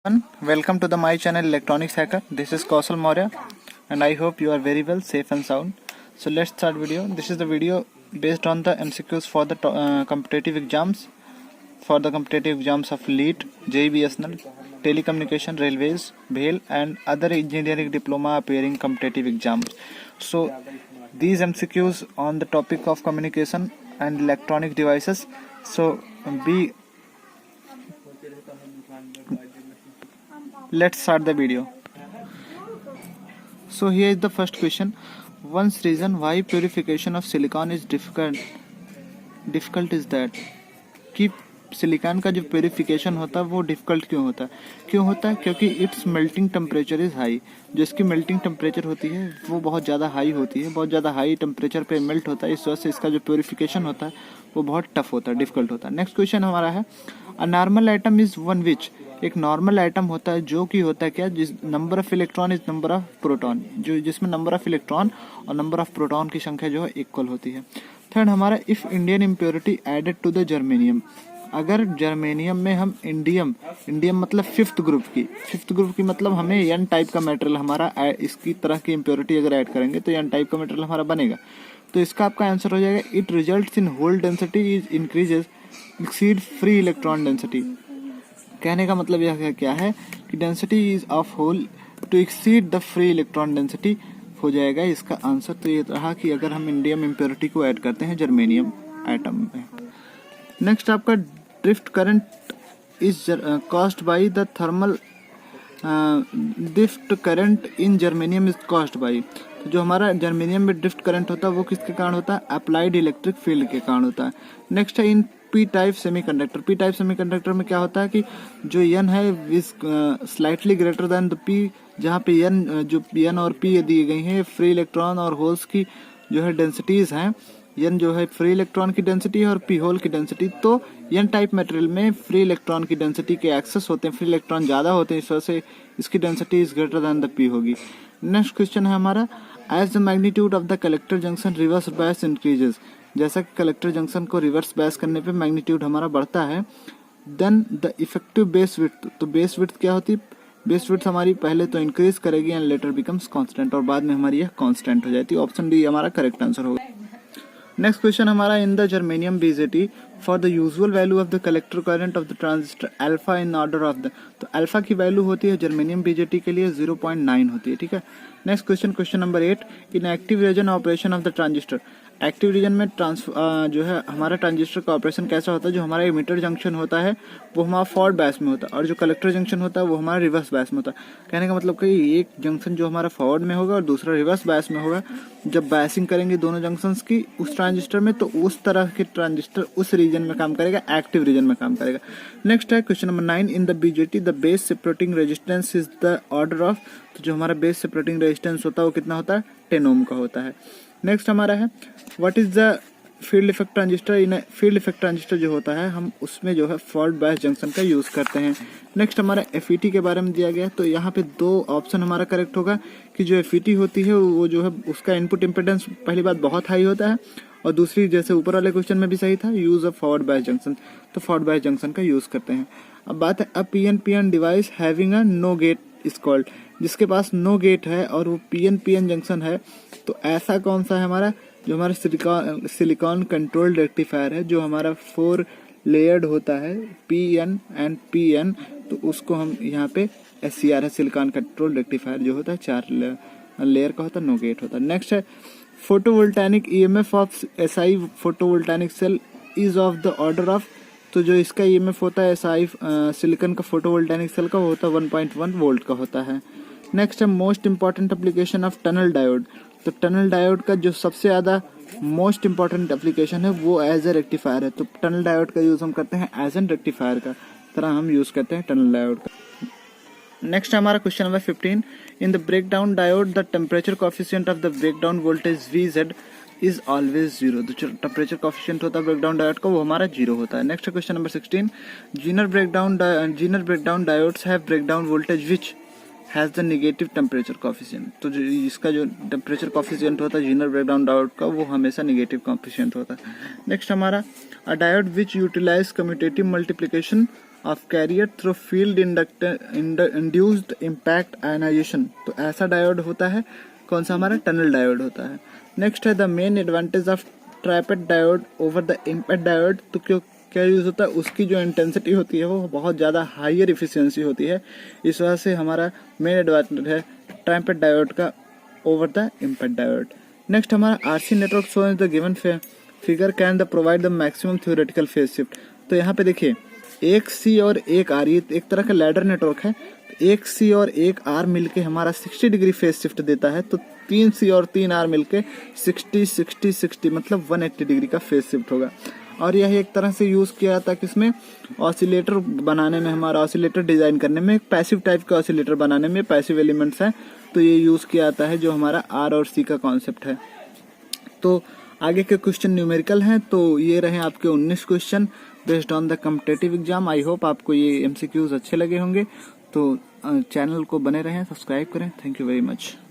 everyone, welcome to the my channel Electronics Hacker. This is Kausal Maurya and I hope you are very well, safe and sound. So let's start video. This is the video based on the MCQs for the competitive exams of LEET, JEE BSNL, Telecommunication, Railways, BHEL and other engineering diploma appearing competitive exams. So these MCQs on the topic of communication and electronic devices. So let's start the video. So here is the first question. One reason why purification of silicon is difficult is that कि silicon का जो purification होता है वो difficult क्यों होता है क्योंकि it's melting temperature is high. जो इसकी मेल्टिंग टेम्परेचर होती है वो बहुत ज़्यादा हाई होती है, बहुत ज़्यादा हाई टेम्परेचर पे मेल्ट होता है, इस वजह से इसका जो प्योरीफिकेशन होता है वो बहुत टफ होता है, डिफ़िकल्ट होता है। नेक्स्ट क्वेश्चन हमारा है, a normal item is one which, एक नॉर्मल आइटम होता है जो कि होता है क्या, जिस number of electron is number of proton, जो जिसमें नंबर ऑफ इलेक्ट्रॉन और नंबर ऑफ प्रोटॉन की संख्या जो है इक्वल होती है। थर्ड हमारा, if indium impurity added to the germanium, अगर जर्मेनियम में हम इंडियम मतलब फिफ्थ ग्रुप की मतलब हमें एन टाइप का मेटेरियल हमारा इसकी तरह की इम्प्योरिटी अगर ऐड करेंगे तो एन टाइप का मेटेरियल हमारा बनेगा। तो इसका आपका आंसर हो जाएगा, it results in hole density is increases exceed free electron density. कहने का मतलब यह क्या है कि density is of hole to exceed the free electron density हो जाएगा इसका आंसर। तो ये रहा कि अगर हम इंडियम इम्प्योरिटी को ऐड करते हैं जर्मेनियम एटम में। नेक्स्ट आपका, drift current is caused by the thermal, drift current in germanium is caused by, तो जो हमारा जर्मेनियम में ड्रिफ्ट करंट होता है वो किसके कारण होता है, अप्लाइड इलेक्ट्रिक फील्ड के कारण होता है। नेक्स्ट है, इन पी टाइप सेमीकंडक्टर में क्या होता है कि जो एन है is slightly greater than the P, जहाँ पे एन और पी दी गई हैं फ्री इलेक्ट्रॉन और होल्स की जो है डेंसिटीज हैं। एन जो है फ्री इलेक्ट्रॉन की डेंसिटी है और पी होल की डेंसिटी। तो एन टाइप मटेरियल में फ्री इलेक्ट्रॉन की डेंसिटी के एक्सेस होते हैं, फ्री इलेक्ट्रॉन ज्यादा होते हैं, इस वजह से इसकी density is greater than the P होगी। नेक्स्ट क्वेश्चन है हमारा, as the magnitude of the collector junction reverse bias increases, जैसा कि कलेक्टर जंक्शन को रिवर्स बायस करने पे मैग्नीट्यूड हमारा बढ़ता है, then the effective base width, तो बेस विड्थ क्या होती है, बेस विड्थ हमारी पहले तो इंक्रीज करेगी एंड लेटर बिकम्स कांस्टेंट, और बाद में हमारी यह कांस्टेंट हो जाती है। ऑप्शन डी हमारा करेक्ट आंसर होगा। नेक्स्ट क्वेश्चन हमारा, in the germanium BJT for the usual value of the collector current of the transistor alpha in order of the, तो अल्फा की वैल्यू होती है जर्मेनियम बीजेटी के लिए 0.9 होती है, ठीक है। Next question number 8, in active region operation of the transistor, active region में जो है हमारा ट्रांजिस्टर का ऑपरेशन कैसा होता है, जो हमारा इमिटर जंक्शन होता है वो हमारा फॉरवर्ड बायस में होता है और जो कलेक्टर जंक्शन होता है वो हमारा रिवर्स बायस में होता है। कहने का मतलब कि एक जंक्शन जो हमारा फॉरवर्ड में होगा और दूसरा रिवर्स बायस में होगा। जब बायसिंग करेंगे दोनों जंक्शंस की उस ट्रांजिस्टर में, तो उस तरह के ट्रांजिस्टर उस रीजन में काम करेगा, एक्टिव रीजन में काम करेगा। नेक्स्ट है question number 9, in the BJT the base separating resistance is the order of, तो जो हमारा बेस सेपरेटिंग रेजिस्टेंस होता है वो कितना होता है, 10 ओम का होता है। नेक्स्ट हमारा है, what is the field effect transistor, in field effect transistor जो होता है हम उसमें जो है फॉरवर्ड बायस जंक्शन का यूज करते हैं। नेक्स्ट हमारा एफईटी के बारे में दिया गया है, तो यहाँ पे 2 ऑप्शन हमारा करेक्ट होगा कि जो एफईटी होती है वो जो है उसका इनपुट इम्पिडेंस पहली बात बहुत हाई होता है, और दूसरी जैसे ऊपर वाले क्वेश्चन में भी सही था, use of forward bias junction, तो फॉरवर्ड बायस जंक्शन का यूज करते हैं। अब बात है, अ PN device having a know get is called, जिसके पास नो गेट है और वो पीएन जंक्शन है, तो ऐसा कौन सा है हमारा, जो हमारा सिलिकॉन कंट्रोल्ड रेक्टिफायर है, जो हमारा 4 लेयर्ड होता है पीएन एंड पीएन, तो उसको हम यहाँ पे एससीआर है, सिलिकॉन कंट्रोल्ड रेक्टिफायर जो होता है 4 लेयर का होता है, नो गेट होता है। नेक्स्ट है, photovoltaic EMF of SI photovoltaic cell is of the order of, तो जो इसका ईएमएफ होता है एसआई सिलिकॉन का फोटोवोल्टेनिक सेल का वो होता है 1.1 वोल्ट का होता है। नेक्स्ट है, most important application of tunnel diode, तो टनल डायोड का जो सबसे ज्यादा मोस्ट इंपॉर्टेंट एप्लीकेशन है वो एज ए रेक्टिफायर है, तो टनल डायोड का यूज हम करते हैं एज एन रेक्टिफायर का तरह हम यूज करते हैं टनल डायोड का। नेक्स्ट हमारा question number 15, in the breakdown diode the temperature coefficient of the breakdown voltage VZ is always 0, तो टेम्परेचर कोफिशिएंट होता है ब्रेकडाउन डायोड का वो हमारा 0 होता है। Next question number 16, Zener breakdown diodes have breakdown voltage which has the negative temperature coefficient, तो जो इसका जो टेम्परेचर कोफिशिएंट होता है जीनर ब्रेकडाउन डायोड का वो हमेशा नेगेटिव कोफिशिएंट होता है। नेक्स्ट हमारा, a diode which utilize commutative multiplication of carrier through field induced impact ionization. तो ऐसा डायोड होता है, कौन सा हमारा टनल डायोड होता है। नेक्स्ट है the main advantage of TRAPATT diode over the impact diode. तो क्या यूज होता है, उसकी जो इंटेंसिटी होती है वो बहुत ज़्यादा हायर इफिशियंसी होती है, इस वजह से हमारा मेन एडवांटेज है ट्राइपेड डायोड का over the impact diode. Next हमारा RC network shown the given figure can the provide the maximum theoretical phase shift. तो यहाँ पे देखिए एक सी और एक आर, ये एक तरह का लैडर नेटवर्क है। एक सी और एक आर मिलके हमारा 60 डिग्री फेज शिफ्ट देता है, तो 3 सी और 3 आर मिलके 60 मतलब 180 डिग्री का फेज शिफ्ट होगा। और यह एक तरह से यूज किया जाता है किसमें, ऑसिलेटर बनाने में, हमारा ऑसिलेटर डिजाइन करने में, पैसिव टाइप का ऑसिलेटर बनाने में, पैसिव एलिमेंट्स हैं तो ये यूज किया जाता है, जो हमारा आर और सी का कॉन्सेप्ट है। तो आगे के क्वेश्चन न्यूमेरिकल हैं, तो ये रहे आपके 19 question based on the competitive exam. I hope आपको ये एमसीक्यूज अच्छे लगे होंगे। तो चैनल को बने रहें, सब्सक्राइब करें। Thank you very much.